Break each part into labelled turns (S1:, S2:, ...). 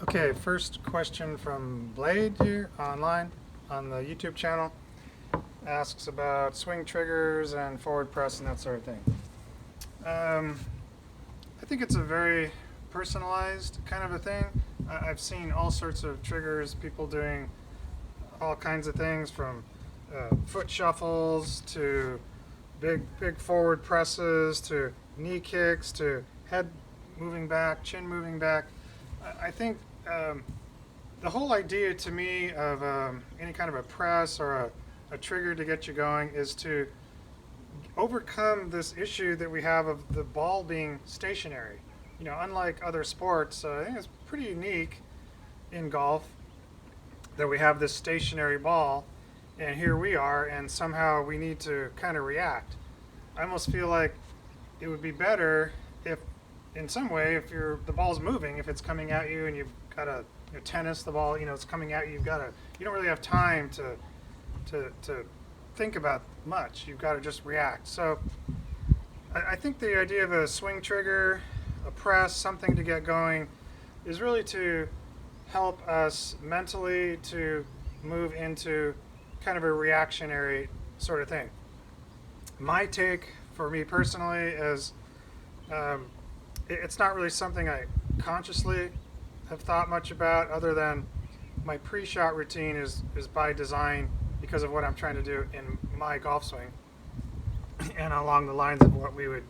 S1: Okay, first question from Blade here online on the YouTube channel. Asks about swing triggers and forward press and that sort of thing. I think it's a very personalized kind of a thing. I've seen all sorts of triggers, people doing all kinds of things from foot shuffles to big forward presses to knee kicks to head moving back, chin moving back. I think the whole idea to me of any kind of a press or a trigger to get you going is to overcome this issue that we have of the ball being stationary. You know, unlike other sports, I think it's pretty unique in golf that we have this stationary ball, and here we are, and somehow we need to kind of react. I almost feel like it would be better if, in some way, if the ball's moving, if it's coming at you and you've got to tennis the ball, it's coming at you, you don't really have time to think about much. You've got to just react. So I think the idea of a swing trigger, a press, something to get going, is really to help us mentally to move into kind of a reactionary sort of thing. My take for me personally is it's not really something I consciously have thought much about, other than my pre-shot routine is by design because of what I'm trying to do in my golf swing and along the lines of what we would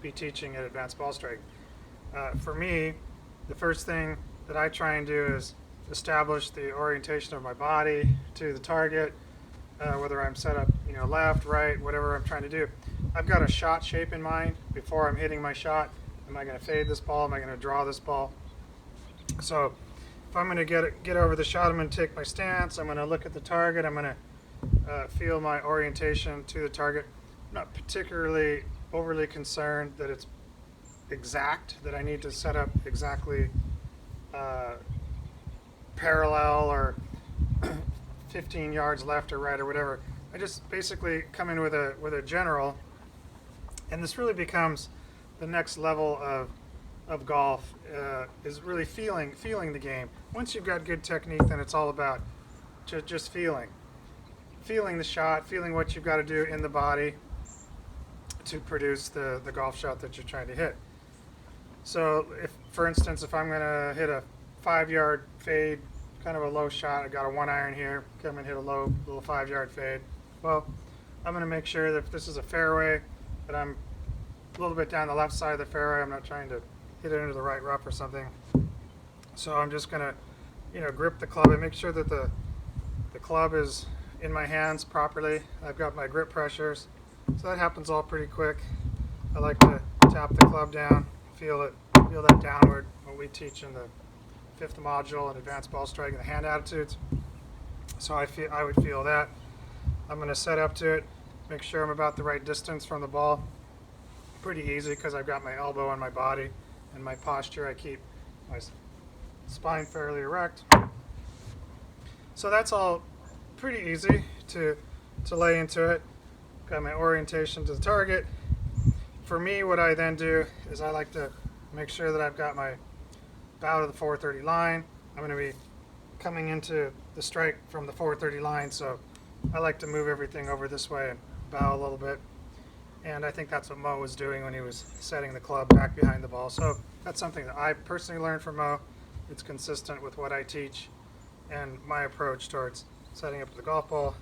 S1: be teaching at Advanced Ball Striking. For me, the first thing that I try and do is establish the orientation of my body to the target, whether I'm set up, left, right, whatever I'm trying to do. I've got a shot shape in mind before I'm hitting my shot. Am I going to fade this ball? Am I going to draw this ball? So if I'm going to get over the shot, I'm going to take my stance. I'm going to look at the target. I'm going to feel my orientation to the target. I'm not particularly overly concerned that it's exact, that I need to set up exactly parallel or 15 yards left or right or whatever. I just basically come in with a general, and this really becomes the next level of golf, is really feeling the game. Once you've got good technique, then it's all about just feeling the shot, feeling what you've got to do in the body to produce the golf shot that you're trying to hit. So if, for instance, if I'm going to hit a 5-yard fade, kind of a low shot, I got a 1-iron here, come and hit a low little 5-yard fade. Well, I'm going to make sure that if this is a fairway, that I'm a little bit down the left side of the fairway. I'm not trying to hit it into the right rough or something. So I'm just going to, grip the club and make sure that the club is in my hands properly. I've got my grip pressures. So that happens all pretty quick. I like to tap the club down, feel that downward, what we teach in the 5th module in Advanced Ball Striking, the hand attitudes. So I would feel that. I'm going to set up to it, make sure I'm about the right distance from the ball. Pretty easy because I've got my elbow on my body and my posture. I keep my spine fairly erect. So that's all pretty easy to lay into it. Got my orientation to the target. For me, what I then do is I like to make sure that I've got my bow to the 430 line. I'm going to be coming into the strike from the 430 line, so I like to move everything over this way and bow a little bit. And I think that's what Mo was doing when he was setting the club back behind the ball. So that's something that I personally learned from Mo. It's consistent with what I teach and my approach towards setting up the golf ball.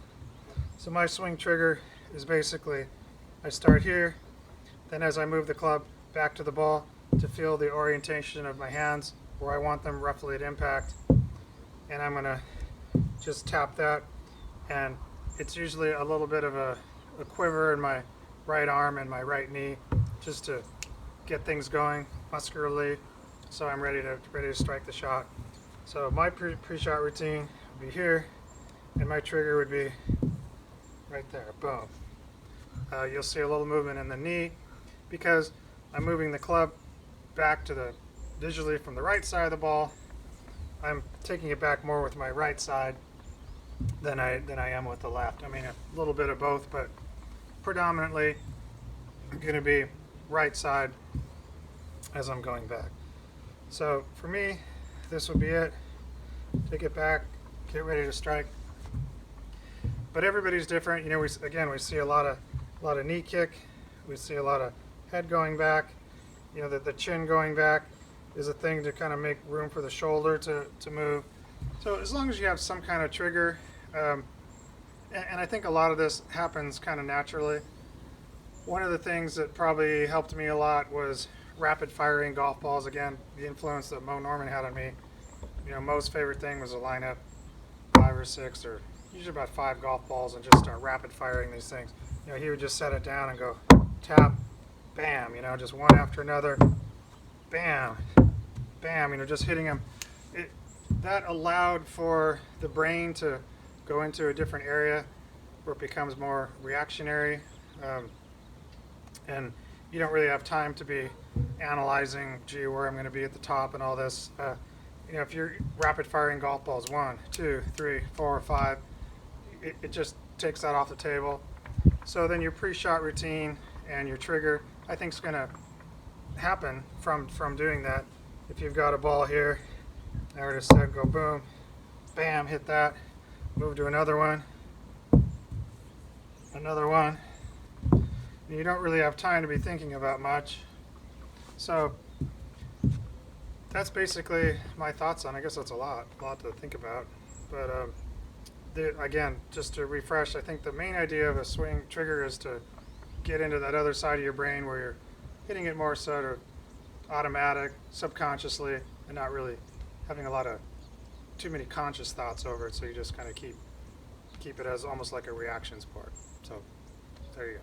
S1: So my swing trigger is basically, I start here, then as I move the club back to the ball to feel the orientation of my hands where I want them roughly at impact, and I'm going to just tap that, and it's usually a little bit of a quiver in my right arm and my right knee just to get things going muscularly, so I'm ready to strike the shot. So my pre-shot routine would be here, and my trigger would be right there. Boom. You'll see a little movement in the knee because I'm moving the club back to visually from the right side of the ball. I'm taking it back more with my right side than I am with the left. I mean, a little bit of both, but predominantly going to be right side as I'm going back. So for me, this would be it. Take it back, get ready to strike. But everybody's different. You know, we see a lot of knee kick. We see a lot of head going back. You know, the chin going back is a thing to kind of make room for the shoulder to move. So as long as you have some kind of trigger, and I think a lot of this happens kind of naturally. One of the things that probably helped me a lot was rapid firing golf balls. Again, the influence that Mo Norman had on me. You know, Mo's favorite thing was to line up 5 or 6 or usually about 5 golf balls and just start rapid firing these things. You know, he would just set it down and go tap, bam, you know, just one after another, bam, bam, you know, just hitting them. That allowed for the brain to go into a different area where it becomes more reactionary, and you don't really have time to be analyzing, gee, where I'm going to be at the top and all this. You know, if you're rapid firing golf balls, 1, 2, 3, 4, 5, it just takes that off the table. So then your pre-shot routine and your trigger, I think, is going to happen from doing that. If you've got a ball here, I already said, go boom, bam, hit that, move to another one. You don't really have time to be thinking about much. So that's basically my thoughts on it. I guess that's a lot to think about. But again, just to refresh, I think the main idea of a swing trigger is to get into that other side of your brain where you're hitting it more sort of automatic, subconsciously, and not really having too many conscious thoughts over it. So you just kind of keep it as almost like a reaction sport. So there you go.